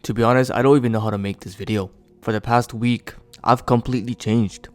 To be honest, I don't even know how to make this video. For the past week, I've completely changed.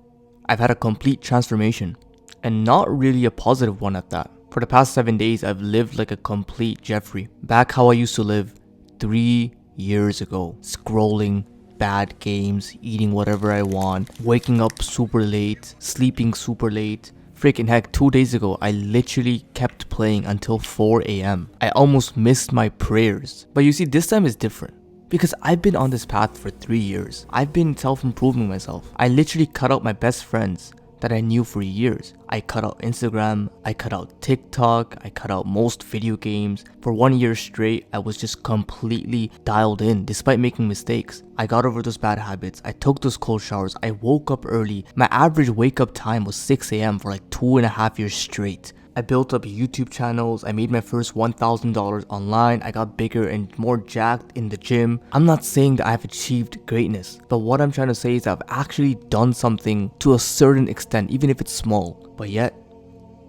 I've had a complete transformation, and not really a positive one at that. For the past 7 days, I've lived like a complete Jeffrey. Back how I used to live 3 years ago. Scrolling, bad games, eating whatever I want, waking up super late, sleeping super late. Freaking heck, 2 days ago, I literally kept playing until 4 a.m. I almost missed my prayers. But you see, this time is different. Because I've been on this path for 3 years. I've been self-improving myself. I literally cut out my best friends that I knew for years. I cut out Instagram, I cut out TikTok, I cut out most video games. For 1 year straight, I was just completely dialed in despite making mistakes. I got over those bad habits, I took those cold showers, I woke up early. My average wake up time was 6 a.m. for like 2.5 years straight. I built up YouTube channels, I made my first $1,000 online, I got bigger and more jacked in the gym. I'm not saying that I've achieved greatness, but what I'm trying to say is I've actually done something to a certain extent, even if it's small. But yet,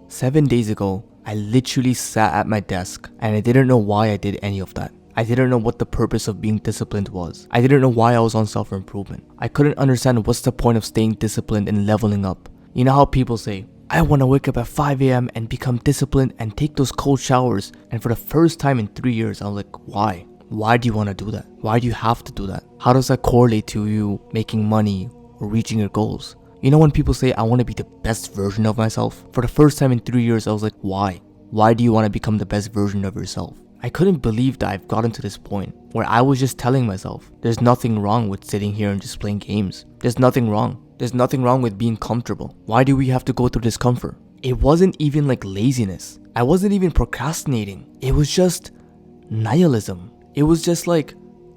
7 days ago, I literally sat at my desk and I didn't know why I did any of that. I didn't know what the purpose of being disciplined was. I didn't know why I was on self-improvement. I couldn't understand what's the point of staying disciplined and leveling up. You know how people say, I want to wake up at 5 a.m. and become disciplined and take those cold showers. And for the first time in 3 years, I was like, why? Why do you want to do that? Why do you have to do that? How does that correlate to you making money or reaching your goals? You know when people say, I want to be the best version of myself? For the first time in 3 years, I was like, why? Why do you want to become the best version of yourself? I couldn't believe that I've gotten to this point where I was just telling myself, there's nothing wrong with sitting here and just playing games. There's nothing wrong. There's nothing wrong with being comfortable. Why do we have to go through discomfort? It wasn't even like laziness. I wasn't even procrastinating. It was just nihilism. It was just like,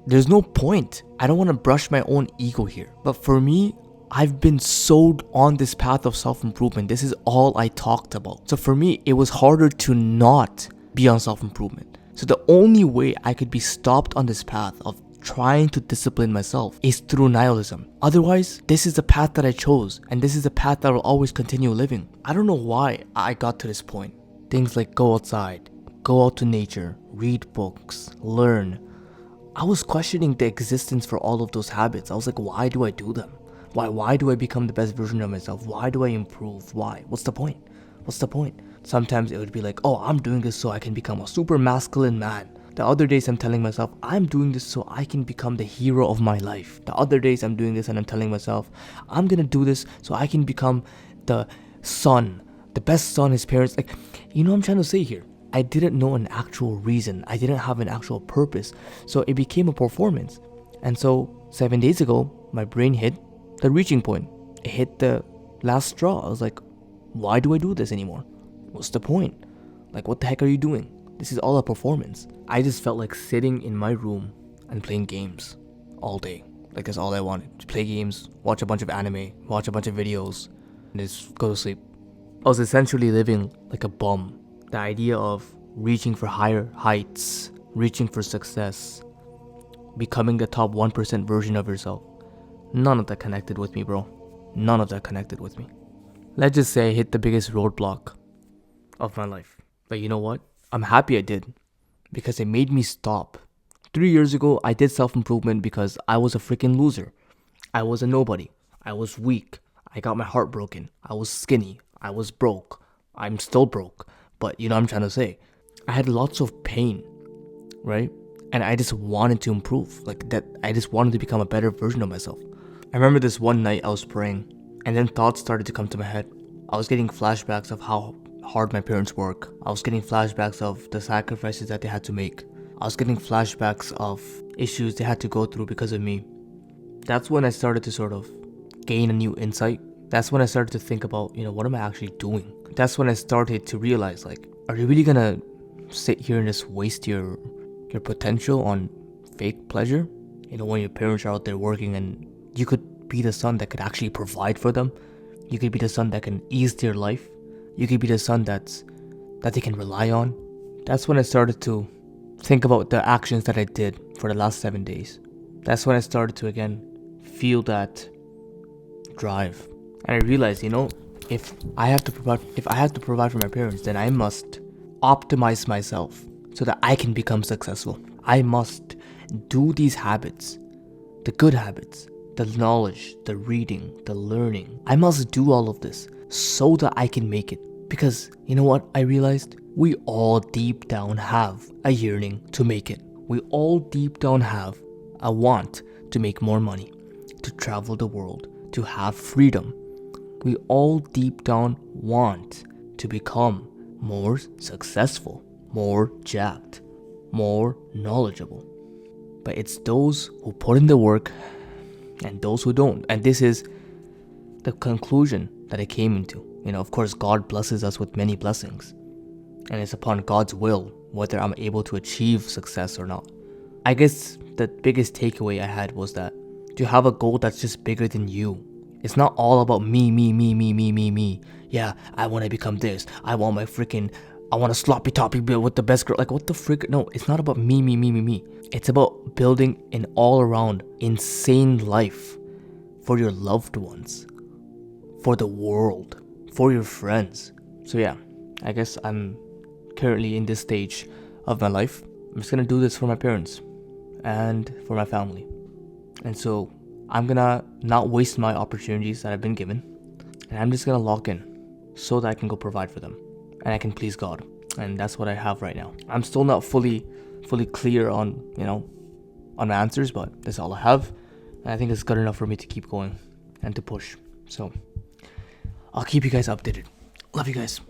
there's no point. I don't want to brush my own ego here. But for me, I've been so on this path of self-improvement. This is all I talked about. So for me, it was harder to not be on self-improvement. So the only way I could be stopped on this path of trying to discipline myself is through nihilism. Otherwise, this is the path that I chose, and this is the path that I will always continue living. I don't know why I got to this point. Things like go outside, go out to nature, read books, learn. I was questioning the existence for all of those habits. I was like, why do I do them? Why do I become the best version of myself? Why do I improve? Why? What's the point? What's the point? Sometimes it would be like, oh, I'm doing this so I can become a super masculine man. The other days I'm telling myself, I'm doing this so I can become the hero of my life. The other days I'm doing this and I'm telling myself, I'm gonna do this so I can become the son, the best son his parents, like, you know what I'm trying to say here? I didn't know an actual reason. I didn't have an actual purpose. So it became a performance. And so 7 days ago, my brain hit the reaching point. It hit the last straw. I was like, why do I do this anymore? What's the point? Like, what the heck are you doing? This is all a performance. I just felt like sitting in my room and playing games all day. Like that's all I wanted. To play games, watch a bunch of anime, watch a bunch of videos, and just go to sleep. I was essentially living like a bum. The idea of reaching for higher heights, reaching for success, becoming the top 1% version of yourself. None of that connected with me, bro. None of that connected with me. Let's just say I hit the biggest roadblock of my life. But you know what? I'm happy I did, because it made me stop. 3 years ago, I did self-improvement because I was a freaking loser. I was a nobody. I was weak. I got my heart broken. I was skinny. I was broke. I'm still broke. But you know what I'm trying to say? I had lots of pain, right? And I just wanted to improve. Like that, I just wanted to become a better version of myself. I remember this one night I was praying, and then thoughts started to come to my head. I was getting flashbacks of how hard my parents work. I was getting flashbacks of the sacrifices that they had to make. I was getting flashbacks of issues they had to go through because of me. That's when I started to sort of gain a new insight. That's when I started to think about, what am I actually doing? That's when I started to realize, like, are you really gonna sit here and just waste your potential on fake pleasure? When your parents are out there working and you could be the son that could actually provide for them. You could be the son that can ease their life. You could be the son that they can rely on. That's when I started to think about the actions that I did for the last 7 days. That's when I started to again feel that drive. And I realized, if I have to provide for my parents, then I must optimize myself so that I can become successful. I must do these habits, the good habits, the knowledge, the reading, the learning. I must do all of this so that I can make it. Because you know what I realized? We all deep down have a yearning to make it. We all deep down have a want to make more money, to travel the world, to have freedom. We all deep down want to become more successful, more jacked, more knowledgeable. But it's those who put in the work and those who don't. And this is the conclusion that I came into. Of course, God blesses us with many blessings. And it's upon God's will whether I'm able to achieve success or not. I guess the biggest takeaway I had was that to have a goal that's just bigger than you. It's not all about me. Yeah, I want to become this. I want a sloppy toppy bill with the best girl. Like, what the frick? No, it's not about me. It's about building an all-around insane life for your loved ones, for the world, for your friends. So yeah, I guess I'm currently in this stage of my life. I'm just gonna do this for my parents and for my family. And so I'm gonna not waste my opportunities that I've been given, and I'm just gonna lock in so that I can go provide for them and I can please God. And that's what I have right now. I'm still not fully clear on my answers, but that's all I have, and I think it's good enough for me to keep going and to push. So I'll keep you guys updated. Love you guys.